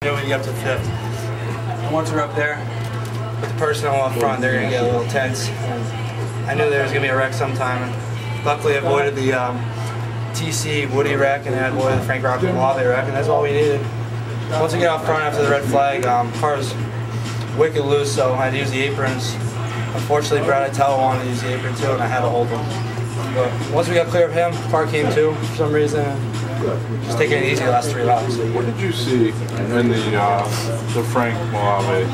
When you get up to fifth, and once we're up there with the personnel up front, they're gonna get a little tense. And I knew there was gonna be a wreck sometime. And luckily, I avoided the TC Woody wreck, and I avoided the Frank Rock Malave wreck, and that's all we needed. Once we get out front after the red flag, car was wicked loose, so I had to use the aprons. Unfortunately, Brad Itell wanted to use the apron too, and I had to hold them. But once we got clear of him, car came too for some reason. Just taking it easy the last 3 laps. What did you see in the Frank Malave?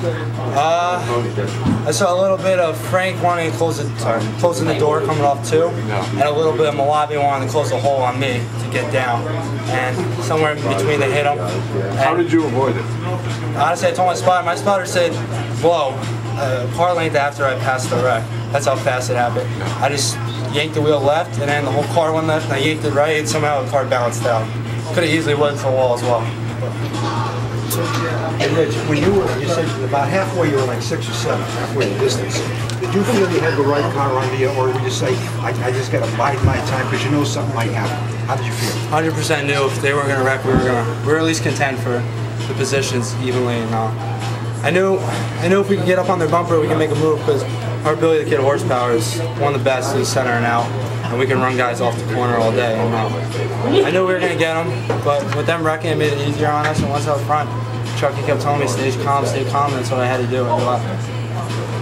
I saw a little bit of Frank wanting to closing the door coming off too, and a little bit of Malave wanting to close the hole on me to get down. And somewhere in between they hit him. How did you avoid it? Honestly, I told my spotter said blow a car length after I passed the wreck. That's how fast it happened. I just yanked the wheel left, and then the whole car went left, and I yanked it right, and somehow the car balanced out. Could have easily went to the wall as well. Hey Rich, when you said about halfway, you were like 6 or 7, halfway the distance. Did you feel you had the right car under you, or would you say, I just got to bide my time because you know something might happen? How did you feel? 100% knew if they were going to wreck, we were at least content for the positions evenly and all. I knew if we could get up on their bumper, we can make a move because our ability to get horsepower is one of the best in the center and out, and we can run guys off the corner all day. And, I knew we were going to get them, but with them wrecking, it made it easier on us. And once out front, Chucky kept telling me, stay calm, and that's what I had to do.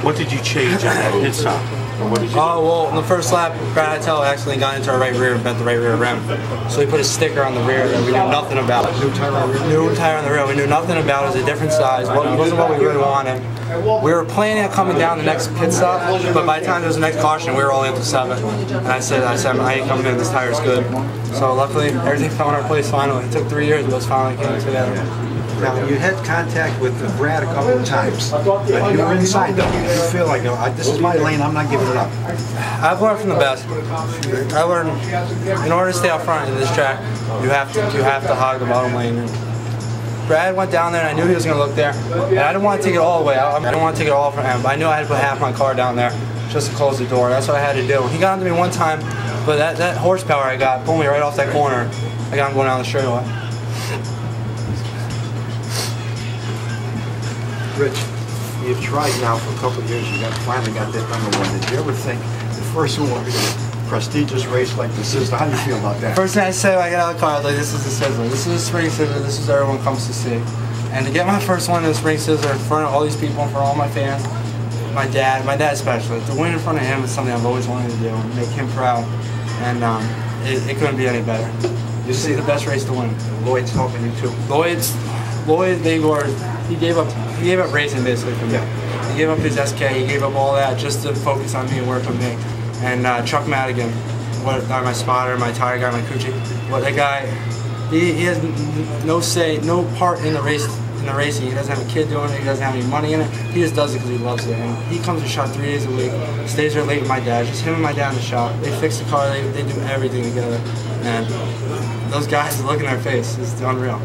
What did you change on that pit stop? Well, in the first lap, Brad Itell accidentally got into our right rear and bent the right rear rim. So we put a sticker on the rear that we knew nothing about. New tire on the rear. We knew nothing about. It was a different size. It wasn't what we really wanted. We were planning on coming down the next pit stop, but by the time there was the next caution, we were only up to 7. And I said, I ain't coming in. This tire's good. So luckily, everything fell in our place finally. It took 3 years, but it finally came together. Now, you had contact with Brad a couple of times. You were inside though. You feel like, no, this is my lane, I'm not giving it up. I've learned from the best. I learned in order to stay out front in this track, you have to hog the bottom lane. And Brad went down there, and I knew he was going to look there. And I didn't want to take it all the way out. I didn't want to take it all from him, but I knew I had to put half my car down there just to close the door. That's what I had to do. He got onto me one time, but that horsepower I got pulled me right off that corner. I got him going down the straightaway. Rich, you've tried now for a couple of years, you finally got that #1. Did you ever think the first one would be a prestigious race like the Sizzler? How do you feel about that? First thing I said when I got out of the car, I was like, this is the Sizzler. This is the Spring Sizzler. This is what everyone comes to see. And to get my first one in the Spring Sizzler in front of all these people, in front of all my fans, my dad especially, to win in front of him is something I've always wanted to do, and make him proud. And it couldn't be any better. You see, the best race to win. Lloyd's helping you too. Lloyd, he gave up racing basically for me. Yeah. He gave up his SK, he gave up all that just to focus on me and work with me. And Chuck Madigan, my spotter, my tire guy, my coochie, that guy, he has no say, no part in the racing. He doesn't have a kid doing it, he doesn't have any money in it. He just does it because he loves it. And he comes to shop 3 days a week, stays there late with my dad, just him and my dad in the shop. They fix the car, they do everything together. And those guys, the look in their face is unreal.